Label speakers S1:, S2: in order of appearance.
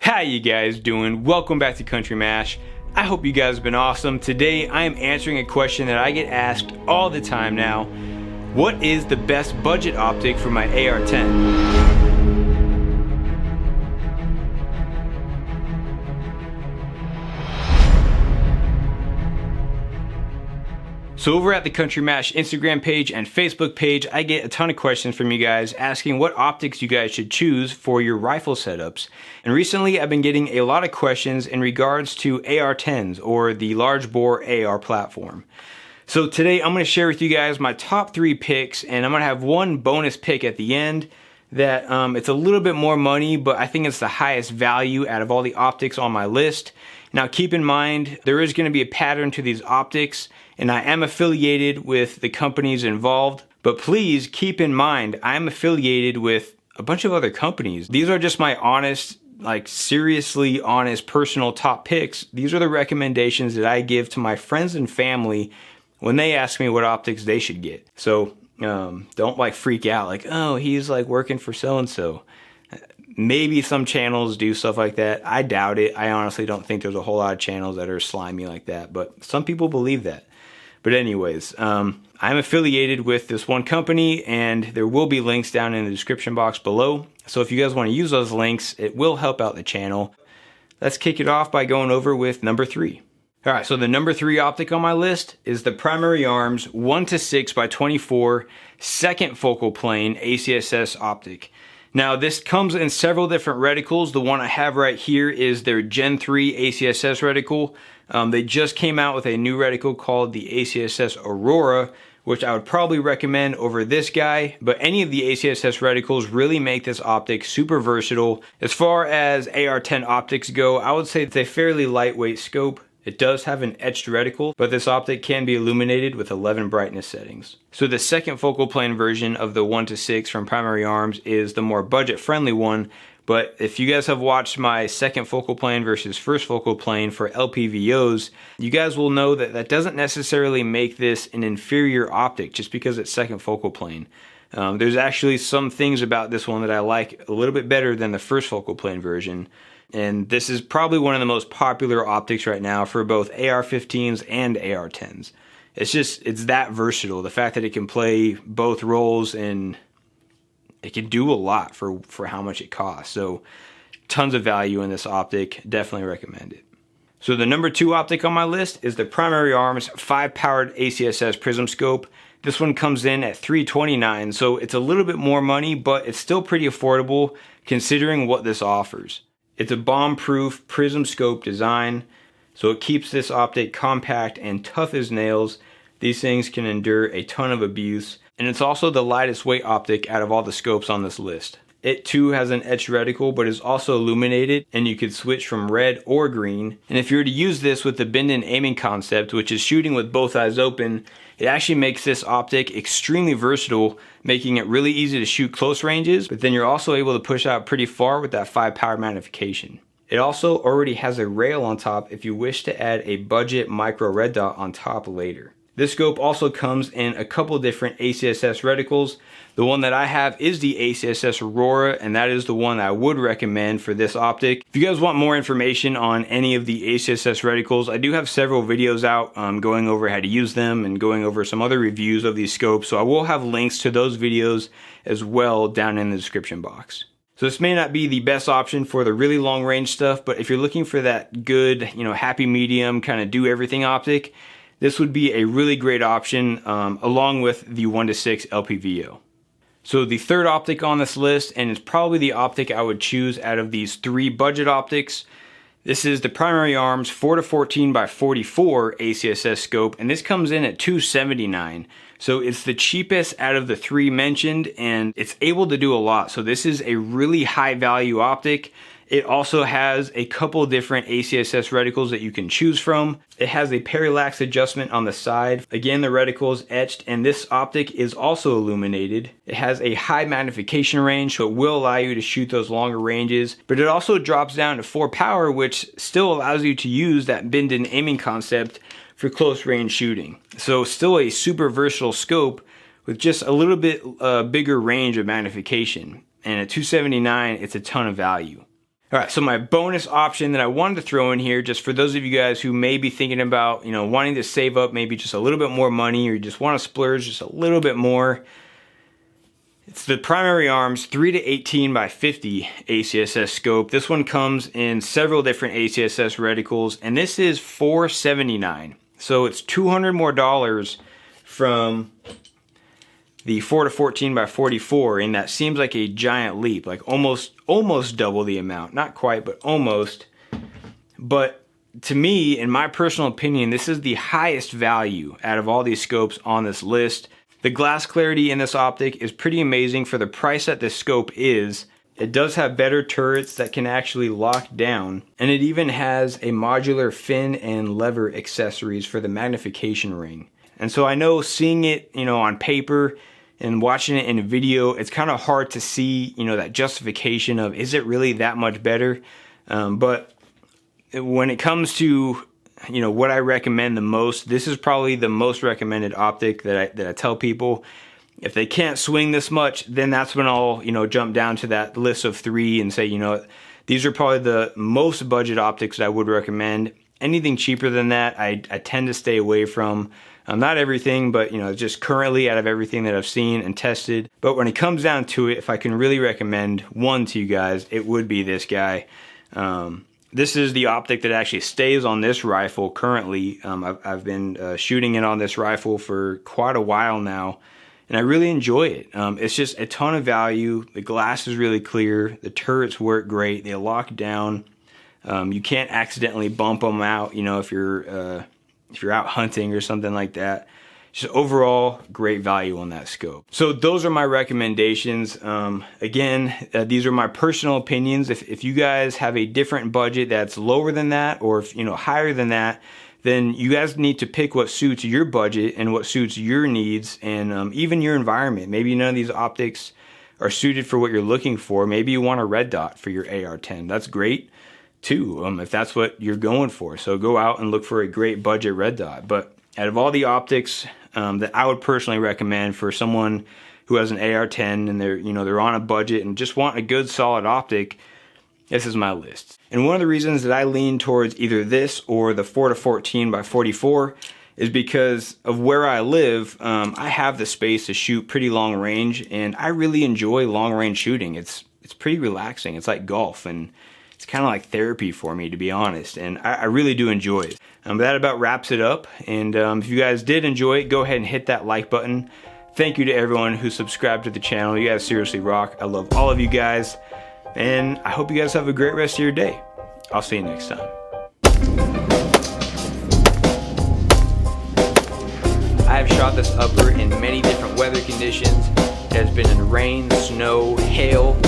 S1: How you guys doing? Welcome back to Country Mash. I hope you guys have been awesome. Today I am answering a question that I get asked all the time now. What is the best budget optic for my AR-10? So over at the Country Mash Instagram page and Facebook page, I get a ton of questions from you guys asking what optics you guys should choose for your rifle setups. And recently I've been getting a lot of questions in regards to AR-10s or the large bore AR platform. So today I'm going to share with you guys my top 3 picks, and I'm going to have one bonus pick at the end that it's a little bit more money, but I think it's the highest value out of all the optics on my list. Now keep in mind, there is going to be a pattern to these optics, and I am affiliated with the companies involved, but please keep in mind, I'm affiliated with a bunch of other companies. These are just my honest, like seriously honest personal top picks. These are the recommendations that I give to my friends and family when they ask me what optics they should get. So don't like freak out like, oh, he's like working for so-and-so. Maybe some channels do stuff like that. I doubt it. I honestly don't think there's a whole lot of channels that are slimy like that, but some people believe that. But anyways, I'm affiliated with this one company, and there will be links down in the description box below. So if you guys want to use those links, it will help out the channel. Let's kick it off by going over with number 3. All right, so the number 3 optic on my list is the Primary Arms 1:6x24 second focal plane ACSS optic. Now this comes in several different reticles. The one I have right here is their Gen 3 ACSS reticle. They just came out with a new reticle called the ACSS Aurora, which I would probably recommend over this guy, but any of the ACSS reticles really make this optic super versatile. As far as AR-10 optics go, I would say it's a fairly lightweight scope. It does have an etched reticle, but this optic can be illuminated with 11 brightness settings. So the second focal plane version of the 1:6 from Primary Arms is the more budget-friendly one, but if you guys have watched my second focal plane versus first focal plane for LPVOs, you guys will know that that doesn't necessarily make this an inferior optic just because it's second focal plane. There's actually some things about this one that I like a little bit better than the first focal plane version. And this is probably one of the most popular optics right now for both AR-15s and AR-10s. It's that versatile. The fact that it can play both roles and it can do a lot for how much it costs. So tons of value in this optic. Definitely recommend it. So the number 2 optic on my list is the Primary Arms 5-powered ACSS prism scope. This one comes in at $329, so it's a little bit more money, but it's still pretty affordable considering what this offers. It's a bomb-proof prism scope design, so it keeps this optic compact and tough as nails. These things can endure a ton of abuse, and it's also the lightest weight optic out of all the scopes on this list. It too has an etched reticle, but is also illuminated, and you could switch from red or green. And if you were to use this with the bend-in aiming concept, which is shooting with both eyes open, it actually makes this optic extremely versatile, making it really easy to shoot close ranges, but then you're also able to push out pretty far with that 5-power magnification. It also already has a rail on top if you wish to add a budget micro red dot on top later. This scope also comes in a couple different ACSS reticles. The one that I have is the ACSS Aurora, and that is the one I would recommend for this optic. If you guys want more information on any of the ACSS reticles, I do have several videos out going over how to use them and going over some other reviews of these scopes, so I will have links to those videos as well down in the description box. So this may not be the best option for the really long range stuff, but if you're looking for that good, happy medium, kind of do everything optic, this would be a really great option along with the 1:6 LPVO. So the third optic on this list, and it's probably the optic I would choose out of these 3 budget optics, this is the Primary Arms 4-14x44 ACSS scope, and this comes in at $279. So it's the cheapest out of the 3 mentioned, and it's able to do a lot. So this is a really high value optic. It also has a couple different ACSS reticles that you can choose from. It has a parallax adjustment on the side. Again, the reticle is etched, and this optic is also illuminated. It has a high magnification range, so it will allow you to shoot those longer ranges, but it also drops down to 4 power, which still allows you to use that bend-in aiming concept for close range shooting. So still a super versatile scope with just a little bit bigger range of magnification. And at $279, it's a ton of value. All right, so my bonus option that I wanted to throw in here, just for those of you guys who may be thinking about, wanting to save up maybe just a little bit more money, or you just want to splurge just a little bit more. It's the Primary Arms 3 to 18 by 50 ACSS scope. This one comes in several different ACSS reticles, and this is $479. So it's $200 more from the 4 to 14 by 44, and that seems like a giant leap, like almost double the amount. Not quite, but almost. But to me, in my personal opinion, this is the highest value out of all these scopes on this list. The glass clarity in this optic is pretty amazing for the price that this scope is. It does have better turrets that can actually lock down, and it even has a modular fin and lever accessories for the magnification ring. And so I know seeing it, on paper and watching it in a video, it's kind of hard to see, that justification of, is it really that much better? But when it comes to, what I recommend the most, this is probably the most recommended optic that I tell people. If they can't swing this much, then that's when I'll, jump down to that list of 3 and say, these are probably the most budget optics that I would recommend. Anything cheaper than that, I tend to stay away from. Not everything, but just currently out of everything that I've seen and tested. But when it comes down to it, if I can really recommend one to you guys, it would be this guy. This is the optic that actually stays on this rifle currently. I've been shooting it on this rifle for quite a while now, and I really enjoy it. It's just a ton of value. The glass is really clear. The turrets work great. They lock down. You can't accidentally bump them out, if you're out hunting or something like that. Just overall great value on that scope. So those are my recommendations. Again, these are my personal opinions. If you guys have a different budget that's lower than that, or if higher than that, then you guys need to pick what suits your budget and what suits your needs, and even your environment. Maybe none of these optics are suited for what you're looking for. Maybe you want a red dot for your AR-10. That's great too, if that's what you're going for. So go out and look for a great budget red dot. But out of all the optics that I would personally recommend for someone who has an AR-10 and they're on a budget and just want a good solid optic, this is my list. And one of the reasons that I lean towards either this or the 4 to 14 by 44 is because of where I live. I have the space to shoot pretty long range, and I really enjoy long range shooting. It's pretty relaxing. It's like golf, and it's kind of like therapy for me, to be honest, and I really do enjoy it. That about wraps it up, and if you guys did enjoy it, go ahead and hit that like button. Thank you to everyone who subscribed to the channel. You guys seriously rock. I love all of you guys, and I hope you guys have a great rest of your day. I'll see you next time. I have shot this upper in many different weather conditions. It has been in rain, snow, hail,